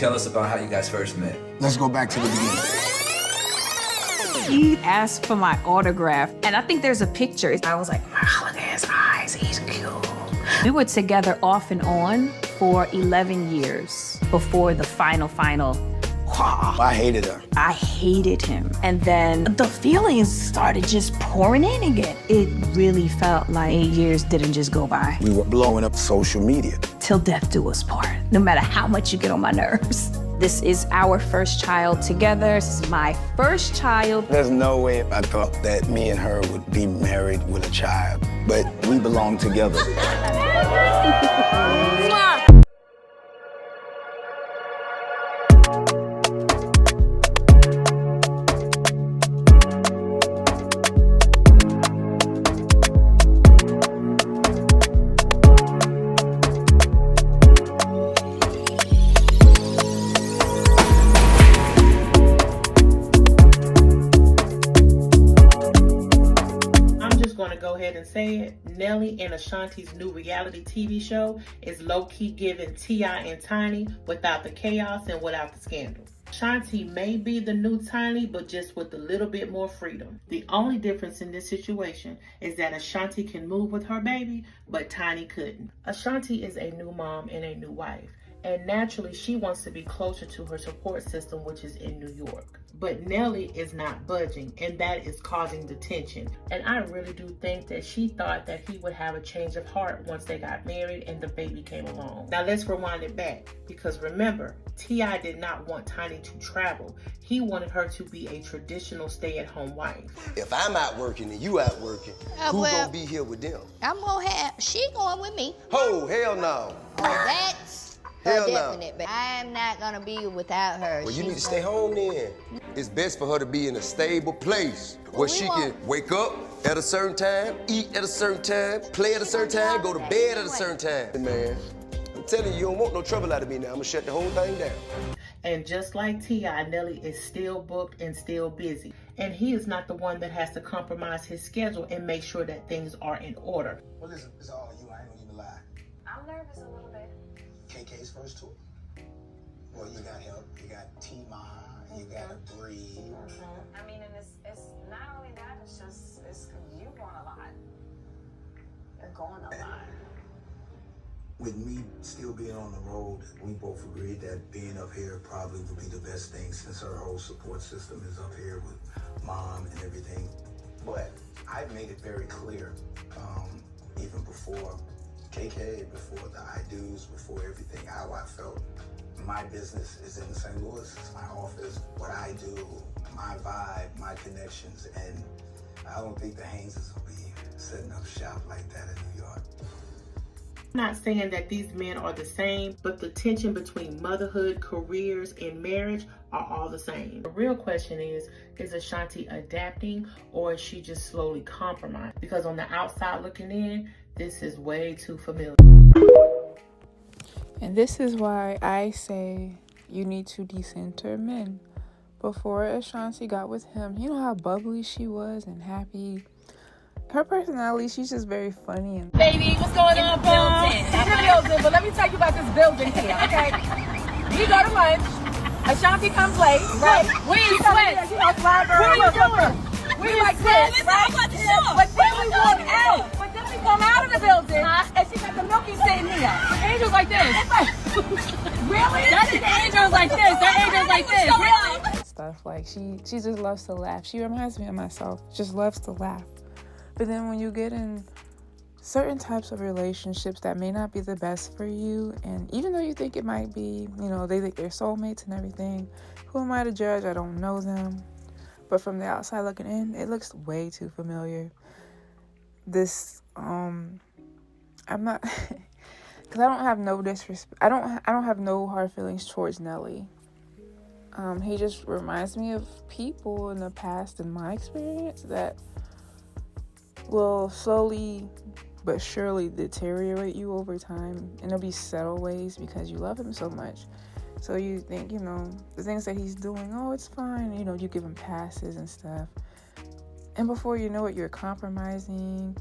tell us about how you guys first met? Let's go back to the beginning. He asked for my autograph, and I think there's a picture. I was like, wow, look at his eyes, he's cute. We were together off and on for 11 years before the final. I hated her. I hated him. And then the feelings started just pouring in again. It really felt like 8 years didn't just go by. We were blowing up social media. Till death do us part, no matter how much you get on my nerves. This is our first child together. This is my first child. There's no way I thought that me and her would be married with a child, but we belong together. Go ahead and say it. Nelly and Ashanti's new reality TV show is low-key giving T.I. and Tiny without the chaos and without the scandal. Ashanti may be the new Tiny, but just with a little bit more freedom. The only difference in this situation is that Ashanti can move with her baby, but Tiny couldn't. Ashanti is a new mom and a new wife, and naturally she wants to be closer to her support system, which is in New York. But Nelly is not budging, and that is causing the tension. And I really do think that she thought that he would have a change of heart once they got married and the baby came along. Now let's rewind it back, because remember, T.I. did not want Tiny to travel. He wanted her to be a traditional stay-at-home wife. If I'm out working and you out working, who gonna be here with them? I'm gonna have, she going with me. Oh, hell no. Oh, that's Hell a no. definite. But I'm not gonna be without her. Well, you need to stay home then. It's best for her to be in a stable place where she can wake up at a certain time, eat at a certain time, play at a certain time, go to bed at a certain time. Man, I'm telling you, you don't want no trouble out of me now. I'm gonna shut the whole thing down. And just like T.I., Nelly is still booked and still busy. And he is not the one that has to compromise his schedule and make sure that things are in order. Well, listen, it's all you. I ain't gonna even lie. I'm nervous a little bit. KK's first tour. Well, you got help. You got T-Ma. You got to breathe. I mean, and it's not only that, it's you going a lot. You're going a lot. With me still being on the road, we both agreed that being up here probably would be the best thing since her whole support system is up here with mom and everything. But I've made it very clear, even before KK, before the I do's, before everything, how I felt. My business is in St. Louis. It's my office, what I do, my vibe, my connections, and I don't think the Hayneses will be setting up shop like that in New York. I'm not saying that these men are the same, but the tension between motherhood, careers, and marriage are all the same. The real question is Ashanti adapting, or is she just slowly compromised? Because on the outside looking in, this is way too familiar. And this is why I say you need to decenter men. Before Ashanti got with him, you know how bubbly she was and happy. Her personality, she's just very funny. And baby, what's going on, boo? It's the building, but let me tell you about this building here, okay? We go to lunch. Ashanti comes late, right? We in sweats. You know, fly girl. What are you doing? We like this, right? But then we walk out. But then we come out of the building, and she got the milky sitting here. Angel's like this. Really? That angel's like this. That angel's like this. Really? Stuff like she just loves to laugh. She reminds me of myself. Just loves to laugh. But then when you get in certain types of relationships that may not be the best for you, and even though you think it might be, you know, they think they're soulmates and everything, who am I to judge? I don't know them. But from the outside looking in, it looks way too familiar. This, I'm not, because I don't have no disrespect. I don't have no hard feelings towards Nelly. He just reminds me of people in the past, in my experience, that will slowly but surely deteriorate you over time, and it'll be subtle ways because you love him so much. So you think, you know, the things that he's doing, oh, it's fine, you know, you give him passes and stuff, and before you know it, you're compromising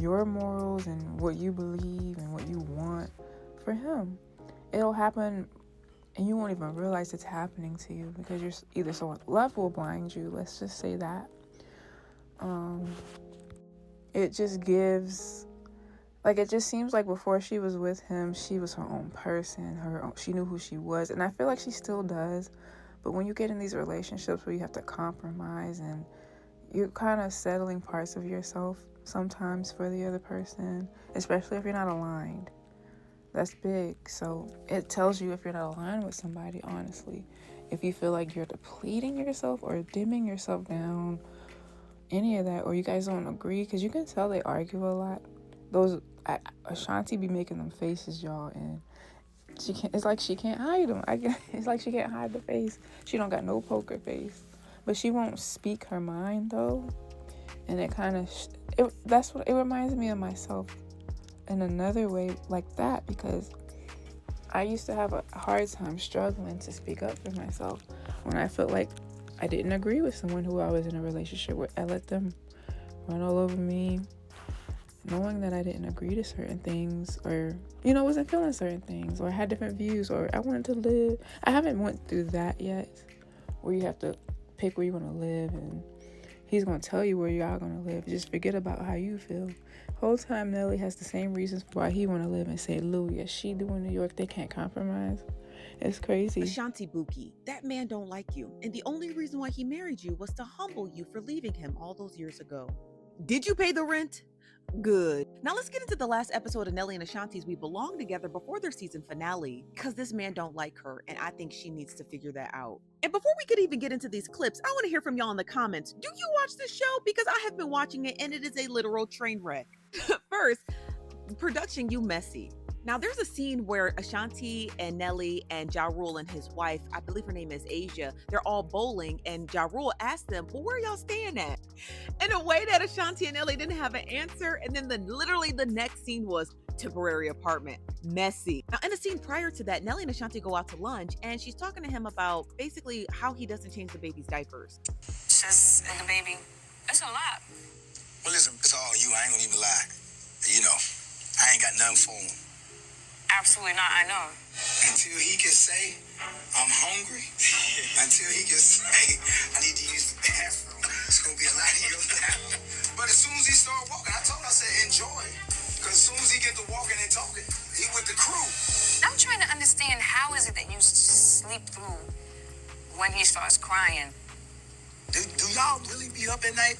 your morals and what you believe and what you want for him. It'll happen and you won't even realize it's happening to you because you're either so love will blind you. Let's just say that. It just gives, like, it just seems like before she was with him, she was her own person. She knew who she was, and I feel like she still does. But when you get in these relationships where you have to compromise and you're kind of settling parts of yourself sometimes for the other person, especially if you're not aligned. That's big. So it tells you if you're not aligned with somebody, honestly. If you feel like you're depleting yourself or dimming yourself down, any of that, or you guys don't agree, because you can tell they argue a lot. Ashanti be making them faces, y'all, and it's like she can't hide them. It's like she can't hide the face. She don't got no poker face. But she won't speak her mind, though. And it kind of, it reminds me of myself in another way like that, because I used to have a hard time struggling to speak up for myself when I felt like I didn't agree with someone who I was in a relationship with. I let them run all over me, knowing that I didn't agree to certain things, or, wasn't feeling certain things, or had different views, or I wanted to live. I haven't went through that yet, where you have to pick where you want to live, and he's going to tell you where you are going to live. Just forget about how you feel. Whole time Nelly has the same reasons why he want to live in St. Louis as she do in New York. They can't compromise. It's crazy. Ashanti Buki, that man don't like you, and the only reason why he married you was to humble you for leaving him all those years ago. Did you pay the rent? Good. Now let's get into the last episode of Nelly and Ashanti's We Belong Together before their season finale, because this man don't like her, and I think she needs to figure that out. And before we could even get into these clips, I want to hear from y'all in the comments. Do you watch this show? Because I have been watching it, and it is a literal train wreck. First, production, you messy. Now, there's a scene where Ashanti and Nelly and Ja Rule and his wife, I believe her name is Asia, they're all bowling, and Ja Rule asked them, well, where y'all staying at? In a way that Ashanti and Nelly didn't have an answer, and then literally the next scene was temporary apartment. Messy. Now, in a scene prior to that, Nelly and Ashanti go out to lunch, and she's talking to him about basically how he doesn't change the baby's diapers. Just and the baby. That's a lot. Well, listen, it's all you. I ain't gonna even lie. I ain't got nothing for him. Absolutely not, I know. Until he can say, I'm hungry. Until he can say, I need to use the bathroom. It's going to be a lot of your lap. But as soon as he started walking, I told him, I said, enjoy. Because as soon as he get to walking and talking, he with the crew. I'm trying to understand, how is it that you sleep through when he starts crying? Do y'all really be up at night?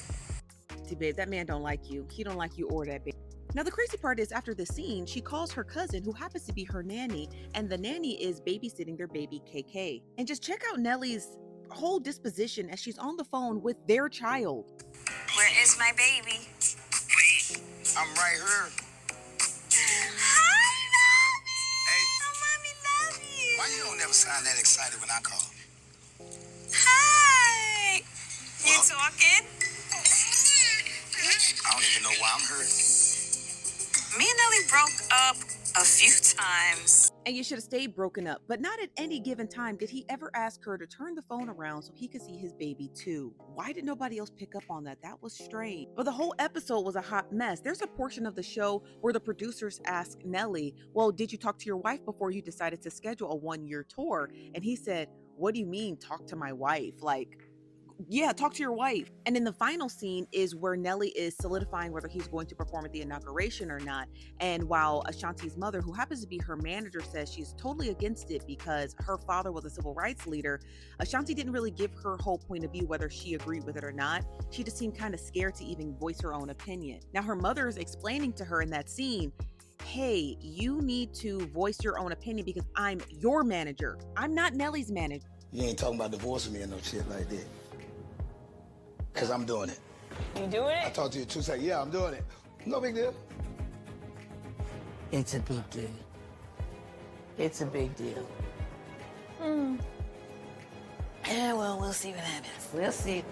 See, babe, that man don't like you. He don't like you or that baby. Now, the crazy part is, after the scene, she calls her cousin, who happens to be her nanny, and the nanny is babysitting their baby, KK. And just check out Nelly's whole disposition as she's on the phone with their child. Where is my baby? I'm right here. Hi, Mommy! Hey. Oh, Mommy, love you. Why you don't never sound that excited when I call? Hi! You Well, talking? I don't even know why I'm here. Me and Nelly broke up a few times. And you should have stayed broken up, but not at any given time did he ever ask her to turn the phone around so he could see his baby too. Why did nobody else pick up on that? That was strange. But the whole episode was a hot mess. There's a portion of the show where the producers ask Nelly, well, did you talk to your wife before you decided to schedule a one-year tour? And he said, what do you mean, talk to my wife? Like, yeah, talk to your wife. And in the final scene is where Nelly is solidifying whether he's going to perform at the inauguration or not. And while Ashanti's mother, who happens to be her manager, says she's totally against it because her father was a civil rights leader, Ashanti didn't really give her whole point of view whether she agreed with it or not. She just seemed kind of scared to even voice her own opinion. Now, her mother is explaining to her in that scene, hey, you need to voice your own opinion because I'm your manager. I'm not Nelly's manager. You ain't talking about divorcing me or no shit like that. Because I'm doing it. You doing I it? talked to you 2 seconds. Yeah, I'm doing it. No big deal. It's a big deal. It's a big deal. Yeah, well, we'll see what happens. We'll see.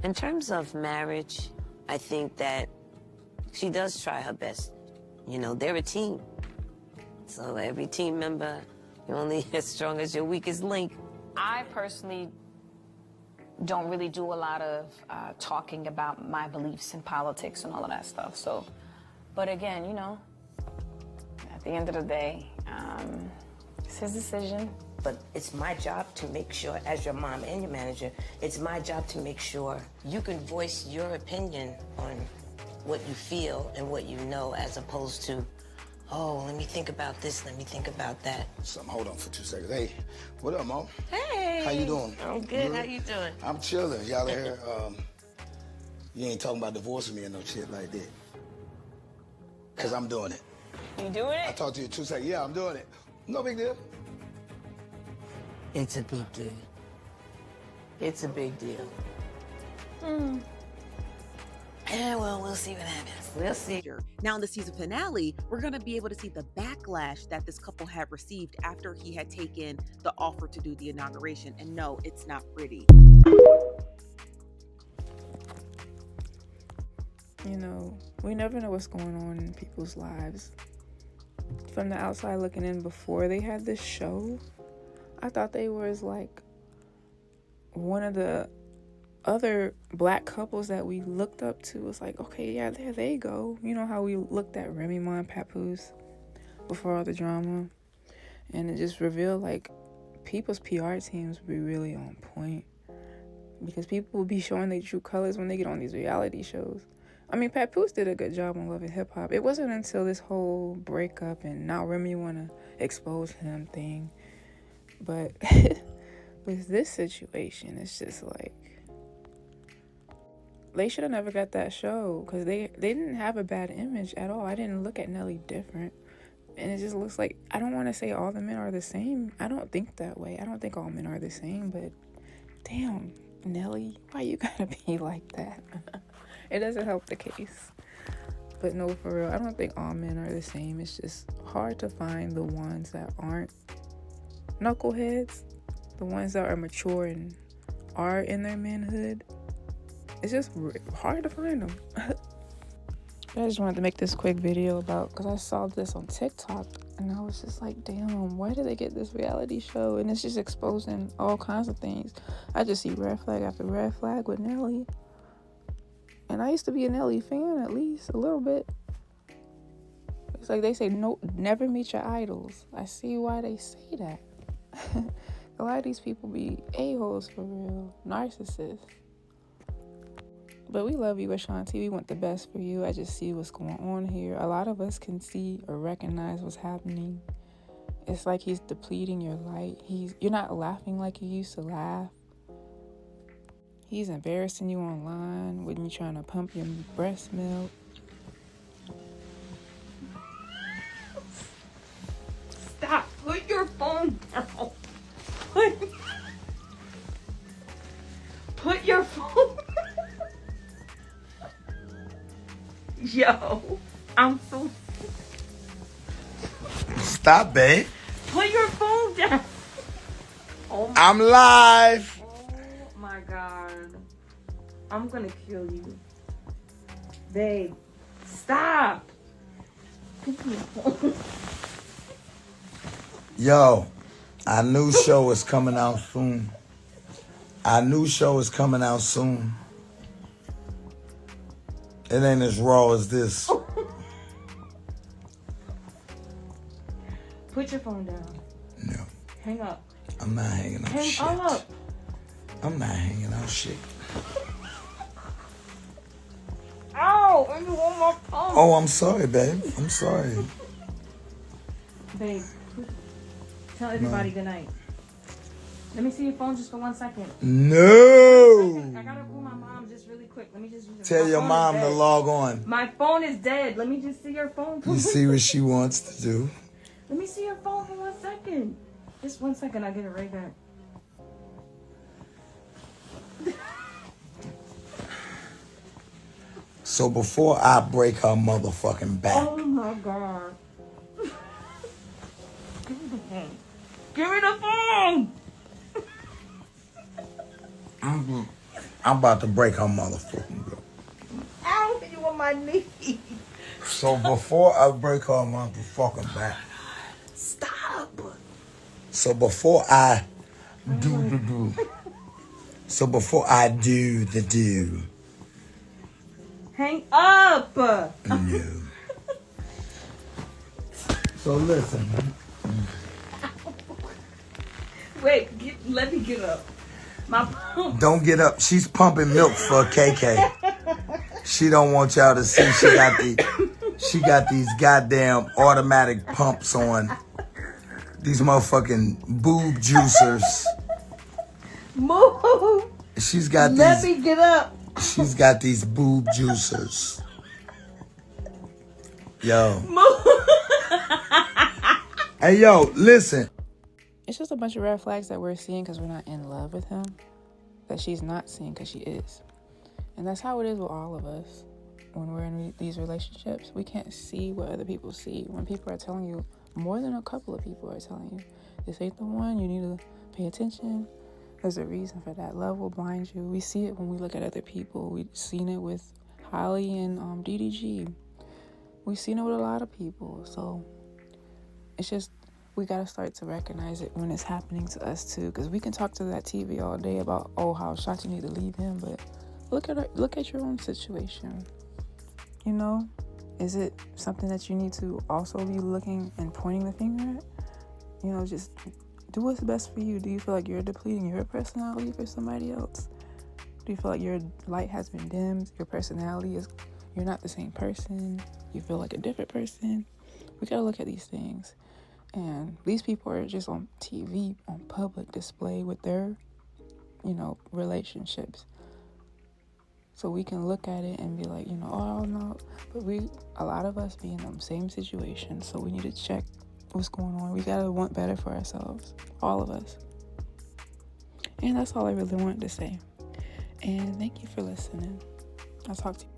In terms of marriage, I think that she does try her best. They're a team. So every team member, you're only as strong as your weakest link. I personally don't really do a lot of talking about my beliefs in politics and all of that stuff. So, but again, at the end of the day, It's his decision. But it's my job to make sure, as your mom and your manager, it's my job to make sure you can voice your opinion on what you feel and what you know, as opposed to, oh, let me think about this, let me think about that. Hold on for 2 seconds. Hey, what up, Mo? Hey. How you doing? I'm good. How you doing? I'm chilling. Y'all here, you ain't talking about divorcing me or no shit like that. Because I'm doing it. You doing I it? talked to you 2 seconds. Yeah, I'm doing it. No big deal. It's a big deal. It's a big deal. Yeah, well, we'll see what happens. We'll see. Now in the season finale, we're going to be able to see the backlash that this couple had received after he had taken the offer to do the inauguration. And no, it's not pretty. You know, we never know what's going on in people's lives. From the outside looking in, before they had this show, I thought they was like one of the other black couples that we looked up to. Was like, okay, yeah, there they go. You know how we looked at Remy Ma and Papoose before all the drama, and it just revealed like people's PR teams would be really on point, because people will be showing their true colors when they get on these reality shows. I mean, Papoose did a good job on Love and Hip Hop. It wasn't until this whole breakup and now Remy want to expose him thing. But with this situation, it's just like, they should have never got that show, because they didn't have a bad image at all. I didn't look at Nelly different. And it just looks like, I don't want to say all the men are the same. I don't think that way. I don't think all men are the same, but damn, Nelly, why you gotta be like that? It doesn't help the case. But no, for real, I don't think all men are the same. It's just hard to find the ones that aren't knuckleheads, the ones that are mature and are in their manhood. It's just hard to find them. I just wanted to make this quick video because I saw this on TikTok and I was just like, damn, why did they get this reality show? And it's just exposing all kinds of things. I just see red flag after red flag with Nelly. And I used to be a Nelly fan, at least a little bit. It's like they say, no, never meet your idols. I see why they say that. A lot of these people be a-holes for real, narcissists. But we love you, Ashanti. We want the best for you. I just see what's going on here. A lot of us can see or recognize what's happening. It's like he's depleting your light. You're not laughing like you used to laugh. He's embarrassing you online when you're trying to pump your breast milk. Stop. Put your phone down. Put your phone down. Yo, I'm so... Stop, babe. Put your phone down. Oh my... I'm live. Oh my God. I'm gonna kill you. Babe, stop. Yo, our new show is coming out soon. It ain't as raw as this. Put your phone down. No. Hang up. I'm not hanging out shit. Hang up. I'm not hanging out shit. Ow! And you want my phone. Oh, I'm sorry, babe. I'm sorry. Babe, tell everybody good night. Let me see your phone just for 1 second. No. I gotta call my mom just really quick. Let me just use it. Tell your mom to log on. My phone is dead. Let me just see your phone. You see what she wants to do. Let me see your phone for 1 second. Just 1 second. I'll get it right back. So before I break her motherfucking back. Oh my God. Give me the phone. Give me the phone. I'm about to break her motherfucking back. Ow, you on my knee. So before I break her motherfucking back. Stop. So before I do the do. So before I do the do. Hang up. No. So listen. Wait, let me get up. My pump. Don't get up. She's pumping milk for KK. She don't want y'all to see she got these goddamn automatic pumps on. These motherfucking boob juicers. Move. She's got these. Let me get up. She's got these boob juicers. Yo. Hey, yo, listen. It's just a bunch of red flags that we're seeing because we're not in love with him, that she's not seeing because she is. And that's how it is with all of us. When we're in these relationships, we can't see what other people see. When people are telling you, more than a couple of people are telling you, this ain't the one, you need to pay attention. There's a reason for that. Love will blind you. We see it when we look at other people. We've seen it with Holly and DDG. We've seen it with a lot of people. So it's just, we got to start to recognize it when it's happening to us too. Because we can talk to that TV all day about, how Ashanti need to leave him. But look at your own situation. You know, is it something that you need to also be looking and pointing the finger at? You know, just do what's best for you. Do you feel like you're depleting your personality for somebody else? Do you feel like your light has been dimmed? Your personality is, you're not the same person. You feel like a different person. We got to look at these things. And these people are just on TV, on public display with their, relationships. So we can look at it and be like, oh no. But a lot of us be in the same situation. So we need to check what's going on. We gotta want better for ourselves. All of us. And that's all I really wanted to say. And thank you for listening. I'll talk to you.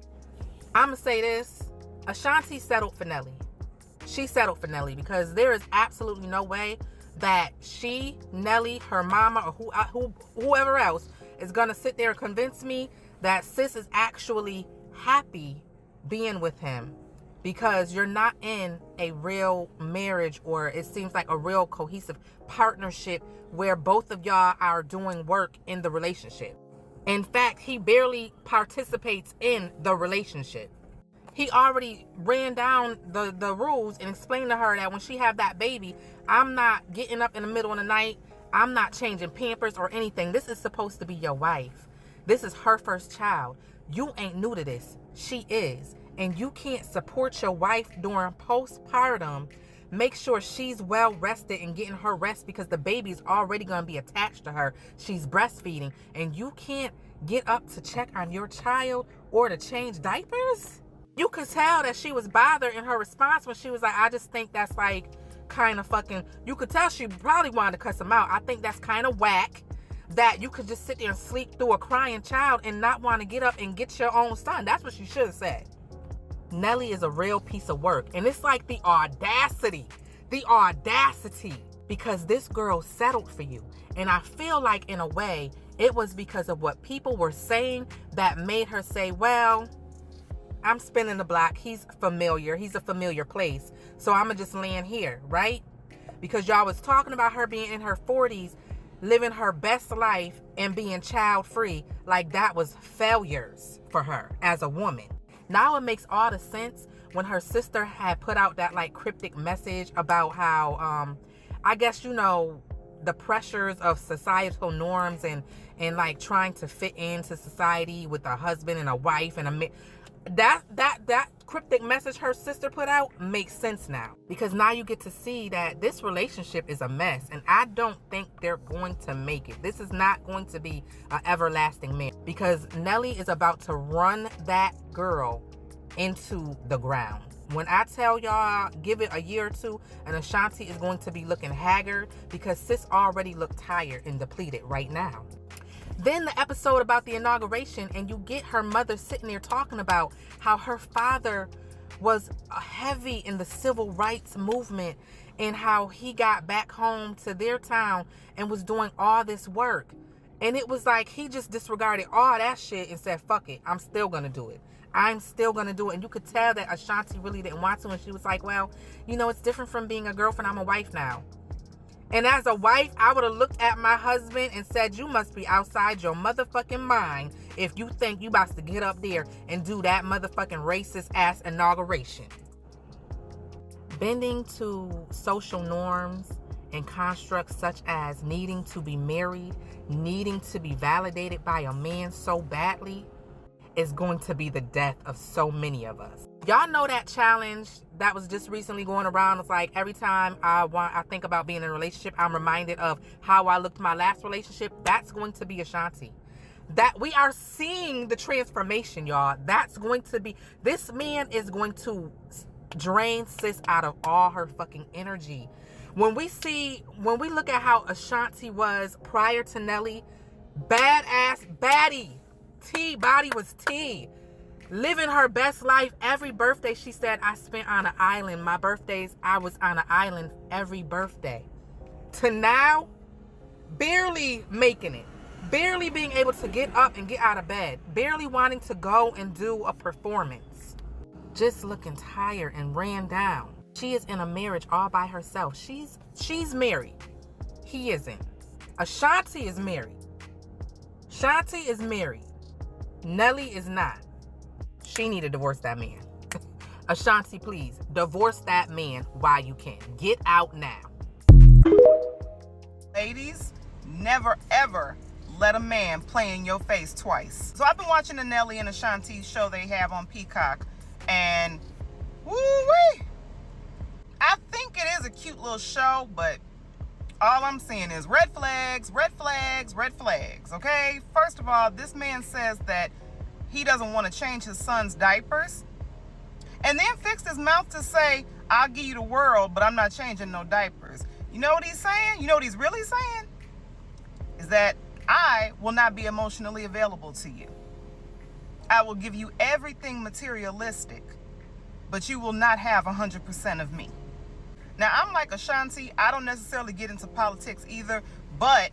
I'm going to say this. Ashanti settled for Nelly. She settled for Nelly because there is absolutely no way that she, Nelly, her mama, or whoever else is going to sit there and convince me that sis is actually happy being with him, because you're not in a real marriage, or it seems like a real cohesive partnership where both of y'all are doing work in the relationship. In fact, he barely participates in the relationship. He already ran down the rules and explained to her that when she have that baby, I'm not getting up in the middle of the night. I'm not changing Pampers or anything. This is supposed to be your wife. This is her first child. You ain't new to this. She is. And you can't support your wife during postpartum. Make sure she's well rested and getting her rest, because the baby's already going to be attached to her. She's breastfeeding. And you can't get up to check on your child or to change diapers? You could tell that she was bothered in her response when she was like, I just think that's like kind of fucking, you could tell she probably wanted to cuss him out. I think that's kind of whack that you could just sit there and sleep through a crying child and not want to get up and get your own son. That's what she should have said. Nelly is a real piece of work. And it's like the audacity, because this girl settled for you. And I feel like in a way, it was because of what people were saying that made her say, well, I'm spinning the block. He's familiar. He's a familiar place. So I'm going to just land here, right? Because y'all was talking about her being in her 40s, living her best life and being child-free. Like that was failures for her as a woman. Now it makes all the sense when her sister had put out that like cryptic message about how, I guess, the pressures of societal norms and like trying to fit into society with a husband and a wife and that cryptic message her sister put out makes sense now, because now you get to see that this relationship is a mess, and I don't think they're going to make it. This is not going to be an everlasting marriage, because Nelly is about to run that girl into the ground. When I tell y'all, give it a year or two, and Ashanti is going to be looking haggard, because sis already looked tired and depleted right now. Then the episode about the inauguration, and you get her mother sitting there talking about how her father was heavy in the civil rights movement and how he got back home to their town and was doing all this work. And it was like he just disregarded all that shit and said, fuck it, I'm still going to do it. I'm still going to do it. And you could tell that Ashanti really didn't want to. And she was like, well, it's different from being a girlfriend. I'm a wife now. And as a wife, I would have looked at my husband and said, you must be outside your motherfucking mind if you think you about to get up there and do that motherfucking racist ass inauguration. Bending to social norms in constructs such as needing to be married, needing to be validated by a man so badly, is going to be the death of so many of us. Y'all know that challenge that was just recently going around. It's like every time I think about being in a relationship, I'm reminded of how I looked my last relationship. That's going to be Ashanti. That we are seeing the transformation, y'all. That's going to be, this man is going to drain sis out of all her fucking energy. When we look at how Ashanti was prior to Nelly, badass baddie. Body was T. Living her best life. Every birthday she said, I spent on an island. My birthdays, I was on an island every birthday. To now, barely making it. Barely being able to get up and get out of bed. Barely wanting to go and do a performance. Just looking tired and ran down. She is in a marriage all by herself. She's married. He isn't. Ashanti is married. Ashanti is married. Nelly is not. She need to divorce that man. Ashanti, please, divorce that man while you can. Get out now. Ladies, never ever let a man play in your face twice. So I've been watching the Nelly and Ashanti show they have on Peacock, and woo-wee! I think it is a cute little show, but all I'm seeing is red flags, red flags, red flags, okay? First of all, this man says that he doesn't want to change his son's diapers, and then fixed his mouth to say, I'll give you the world, but I'm not changing no diapers. You know what he's saying? You know what he's really saying? Is that I will not be emotionally available to you. I will give you everything materialistic, but you will not have 100% of me. Now, I'm like Ashanti. I don't necessarily get into politics either, but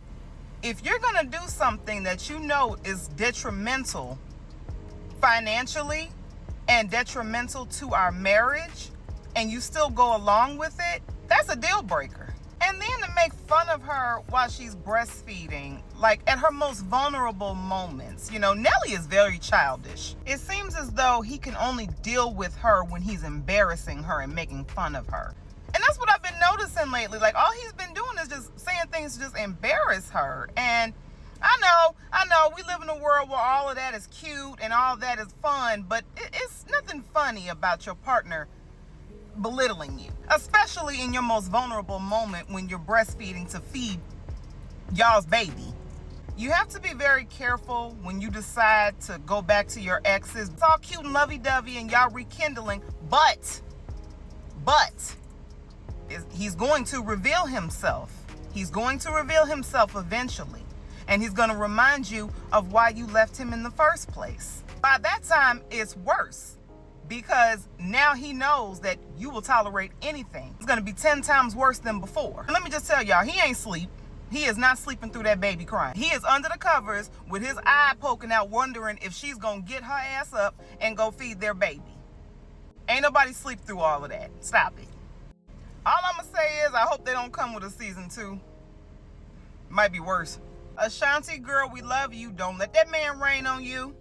if you're going to do something that you know is detrimental financially and detrimental to our marriage, and you still go along with it, that's a deal breaker. And then to make fun of her while she's breastfeeding, like at her most vulnerable moments. You know, Nelly is very childish. It seems as though he can only deal with her when he's embarrassing her and making fun of her. And that's what I've been noticing lately. Like, all he's been doing is just saying things to just embarrass her. And I know, we live in a world where all of that is cute and all of that is fun, but it's nothing funny about your partner belittling you, especially in your most vulnerable moment when you're breastfeeding to feed y'all's baby. You have to be very careful when you decide to go back to your exes. It's all cute and lovey-dovey and y'all rekindling, but he's going to reveal himself. He's going to reveal himself eventually. And he's going to remind you of why you left him in the first place. By that time, it's worse, because now he knows that you will tolerate anything. It's going to be 10 times worse than before. Let me just tell y'all, he ain't sleep. He is not sleeping through that baby crying. He is under the covers with his eye poking out, wondering if she's going to get her ass up and go feed their baby. Ain't nobody sleep through all of that. Stop it. All I'm going to say is I hope they don't come with a season 2. Might be worse. Ashanti, girl, we love you. Don't let that man rain on you.